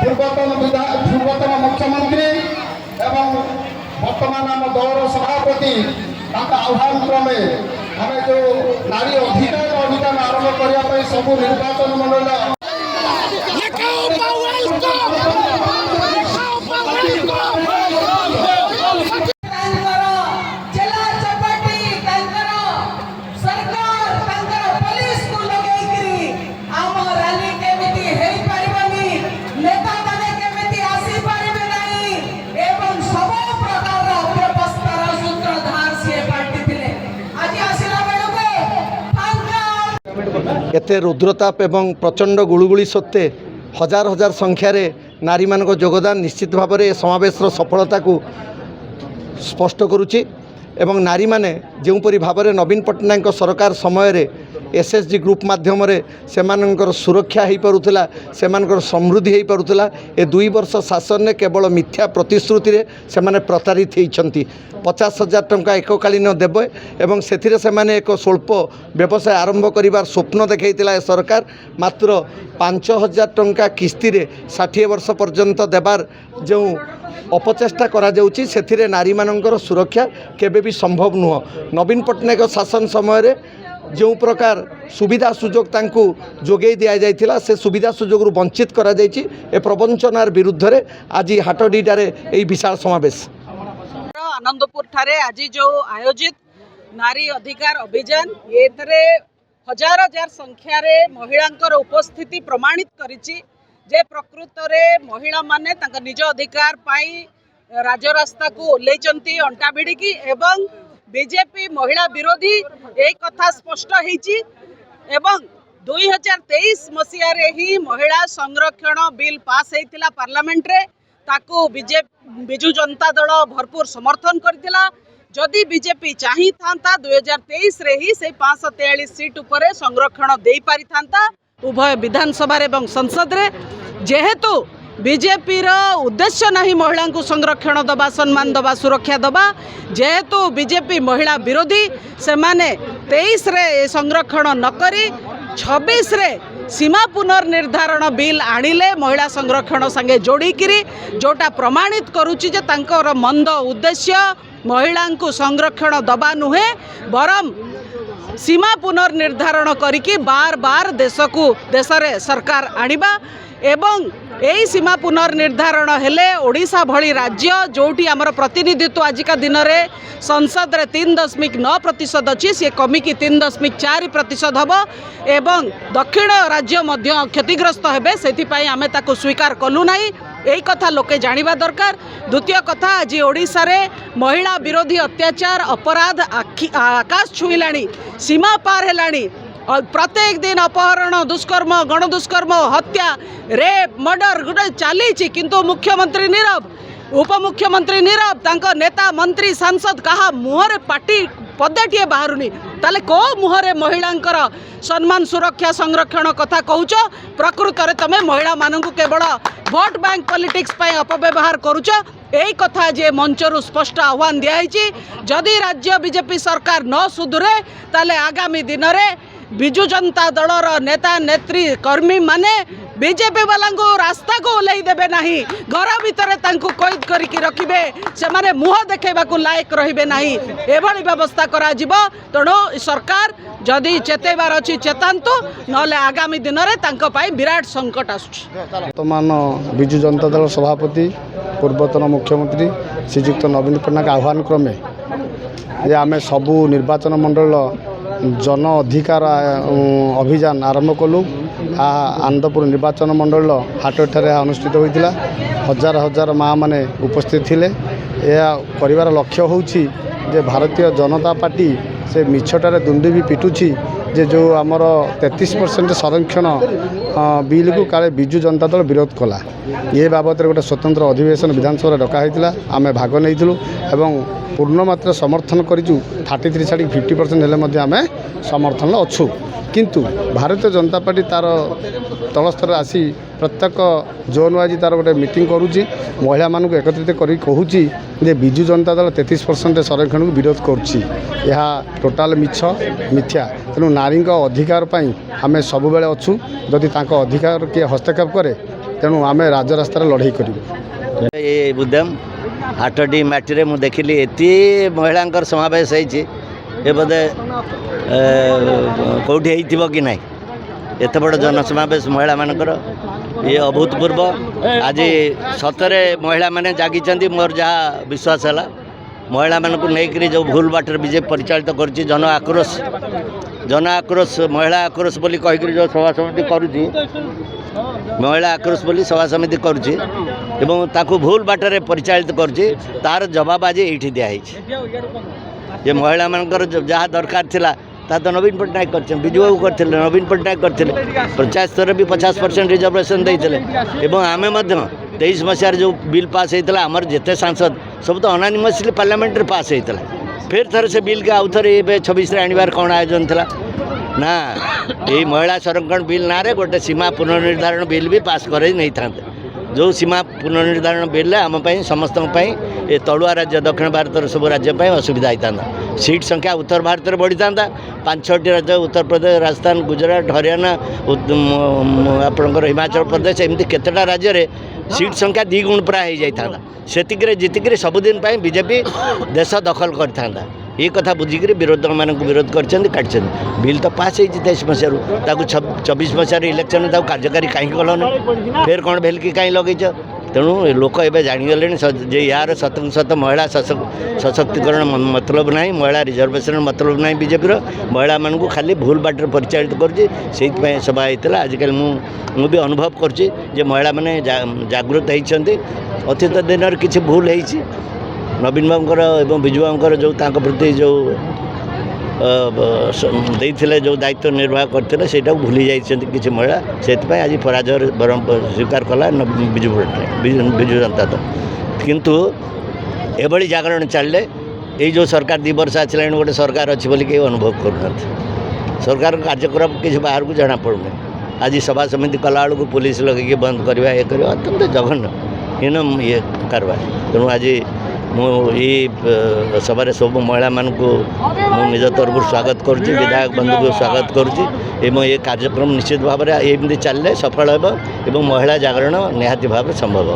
पूर्वतन मुख्यमंत्री एवं वर्तमान आम दलर सभापति आह्वान क्रमे आम जो नारी अधिकार अभियान आरंभ करने सबू निर्वाचन मंडल एते रुद्रताप एवं प्रचंड गुळुगुळी सत्ते हजार हजार संख्यार नारी मान योगदान निश्चित भाव में समावेश सफलता को स्पष्ट करुच्ची एवं नारी माने जोपरी भाव में नवीन पट्टनायक सरकार समय एसएचजी ग्रुप माध्यम से सुरक्षा हो पारुला से समृद्धि हो पारुला ए 2 वर्ष शासन ने केवल मिथ्या प्रतिश्रुति से प्रतारित होती 50,000 टंका एककालीन देवे एवं से एक स्वल्प व्यवसाय आरंभ कर स्वप्न देखा सरकार मात्र 5,000 टंका किस्ती 60 वर्ष पर्यंत देवार जो अपचेष्टा करा जाउची से नारी मानकर सुरक्षा केबे भी संभव नुह। नवीन पट्टनायक शासन समय जो प्रकार सुविधा सुजोग तांकु जोगे दिया जाइथिला से सुविधा सुजोग वंचित करा जाइछि ए प्रवंचनार विरुद्ध रे आज हाटडीटार ए विशाल समावेश आनंदपुर ठारे आज जो आयोजित नारी अधिकार अभियान एथरे हजार हजार संख्यार महिलांकर उपस्थिति प्रमाणित करिछि जे प्रकृत रे महिला माने तांका निज अधिकार पाई राजरास्ता को ओल्लैचंती अंटा भिड़िकी एवं बीजेपी महिला विरोधी एक कथा स्पष्ट होईची एवं 2023 मसीह ही महिला संरक्षण बिल पास होइतिला पार्लियामेंट रे ताकू बिजु जनता दल भरपूर समर्थन करथिला। जदि बीजेपी चाही थांता 2023 रे ही से 543 सीट उपरे संरक्षण दे पारि थांता उभय विधानसभा एवं संसद रे जेहेतु बीजेपी रो उद्देश्य नहीं महिला को संरक्षण दबा सम्मान दबा सुरक्षा दबा जेहेतु बीजेपी महिला विरोधी से माने 23 रे संरक्षण नकरी 26 रे सीमा पुनर्निर्धारण बिल आनिले महिला संरक्षण संगे जोड़ीकिरी जोटा प्रमाणित करुच्ची जे तांकर मंद उद्देश्य महिला को संरक्षण दबा नुहे बरम सीमा पुनर्निर्धारण करिकी बार बार देश रे सरकार आनिबा एवं यही सीमा पुनर्निर्धारण हेले ओडिशा भली राज्य जोटी आमर प्रतिनिधित्व आजिका दिन में संसद रे 3.9% अच्छी सी कमिकी 3.4% हम एवं दक्षिण राज्य मध्य क्षतिग्रस्त हेबे से आमे ताको स्वीकार कलु नहीं। यही कथा लोके जानिबा दरकार। द्वितीय कथा आज ओडिशा रे महिला विरोधी अत्याचार अपराध आकाश छुईलाणी, सीमा पार हेलाणी। प्रत्येक दिन अपहरण, दुष्कर्म, गणदुष्कर्म, हत्या, रेप, मर्डर गोटे चली किंतु मुख्यमंत्री नीरव, उपमुख्यमंत्री नीरव, तांको नेता मंत्री सांसद कहा मुहरे पार्टी पदेटिए बाहरुनी। ताले को मुहरे महिलांकर सम्मान सुरक्षा संरक्षण कथा कहूच। प्रकृत में तमे महिला मानू केवल भोट बैंक पॉलिटिक्स पे अपव्यवहार करुच। यही कथा जे मंचरु स्पष्ट आह्वान दिखाई। जदि राज्य बीजेपी सरकार न सुधुरे ताले आगामी दिन में विजु जनता दलर नेता नेत्री कर्मी माने बीजेपी वाला रास्ता को ओल्लै देबे नहीं, घर भितर कैद करके रखिबे, से माने मुह देखा लायक रहिबे नहीं। एभली व्यवस्था करा जिवो। तेणु सरकार जदि चेतैबार अच्छी चेतांतु, नले आगामी दिन में तांको पाई विराट संकट आसुछि। वर्तमान विजु जनता दल सभापति पूर्वतन मुख्यमंत्री श्रीजुक्त नवीन पट्टनायक आह्वान क्रमे जे आमे सबू निर्वाचन मंडल जन अधिकार अभियान आरंभ कलु। आनंदपुर निर्वाचन मंडल हाटठारे अनुष्ठित होता। हजार हजार माँ माने उपस्थित थिले। यह करिवार लक्ष्य होउछि जे भारतीय जनता पार्टी से मिछटारे दुंडी भी पिटुछि जे जो आमर 33% संरक्षण बिल को काले विजु जनता दल विरोध कला। ये बाबद गोटे स्वतंत्र अधिवेशन विधानसभा डका होता। आम भाग नहीं एवं पूर्ण मात्रा समर्थन करूँ। 33 छाड़ी 50% हेले आम समर्थन अच्छु। किंतु भारतीय जनता पार्टी तार तल स्तर आसी प्रत्येक जोन वाइज तार गोटे मीटिंग करुच्ची, महिला मानक एकत्रित कर कहूँ जे विजु जनता दल 33% संरक्षण को विरोध करुच्ची। यह टोटाल मिछ मिथ्या। तेणु नारी अधिकार आम सब बेले अच्छु। जदि अधिकार किए हस्तक्षेप करे तेणु आम राजरास्त लड़ाई करूँ। ये बुद्धम हाटडी माटी मुझे देखिली एति महिला समावेश होते बोधे कौटी हो कि ना एत बड़ जनसमावेश महिला मानकर ये अभूतपूर्व। आज सतरे महिला माने जागी मोर जहाँ विश्वास है महिला मानक नहीं जो भूल बाटर बीजेपी परिचालित कर जन आक्रोश महिला आक्रोश बोली कहीकि जो सभा समिति करुच्ची, महिला आक्रोश बोली सभा समिति करुच्ची एवं ताकू भूल बाटर परिचालित करुच्ची। तार जवाब आज ये दिखाई जे महिला मानकर जहाँ दरकार थिला ता तो नवीन पट्टनायक कर विजु बाबू करते नवीन पट्टनायक करते पंचायत स्तर भी 50% रिजर्वेशन देते। आमे 23 मसीहार जो बिल पास होता आमर जिते सांसद सब तो अनानिमसली पार्लियामेंट रे पास होता। फिर थर से बिल के आउ थे 26 आणवार कौन आयोजन था ना यही महिला संरक्षण बिल ना रे गोटे सीमा पुनर्निर्धारण बिल भी पास कर नहीं था। जो सीमा पुनर्निर्धारण बिल आम समस्त ये तलुआ राज्य दक्षिण भारत सब राज्य असुविधा होता। सीट संख्या उत्तर भारत में बढ़ी था। 5-6टी राज्य उत्तर प्रदेश, राजस्थान, गुजरात, हरियाणा, आपणकर हिमाचल प्रदेश एमती केतटा राज्य रे सीट संख्या 2 गुण प्राय हो जाता। से जीतिक सबुदिन बीजेपी देश दखल करता। ये कथा बुझिक विरोध मान विरोध कर बिल तो पास हो 23 मसीह 24 मसीह इलेक्शन कार्यकारी कहीं कलन फिर कौन भेल कि कहीं लगेच। तेणु लोक ए जागले जे यार सतक सत महिला सशक्तिकरण मतलब ना, महिला रिजर्वेशन मतलब ना। बीजेपी महिला मानू खाली भूल बाटर परिचालित कर सभा होता। आजिकल मु भी अनुभव कर महिला मैंने जागृत होती। अतीत दिन किसी भूल होती नवीन बाबूर एवं विजु बाबूर जो प्रति जो देते जो दायित्व निर्वाह करते से भूली जाती किसी महिला से आज पराजय स्वीकार कला विजु जनता दल। किंतु एभली जागरण चलले ये जो सरकार 2 वर्ष आसला गोटे सरकार अच्छी बोली कहीं अनुभव करना। सरकार कार्यक्रम किसी बाहर को जना पड़ूना। आज सभा समिति कला बेलू पुलिस लगे बंद करवा ये कर अत्यंत जघन्य हीन ये कारबार। तेणु आज ये सभा सब महिला मानक निज तरफ स्वागत करुँच, विधायक बंधु को स्वागत करुँच। ये कार्यक्रम निश्चित भाव में एमती चलले सफल हो महिला जागरण निहाती भाव संभव।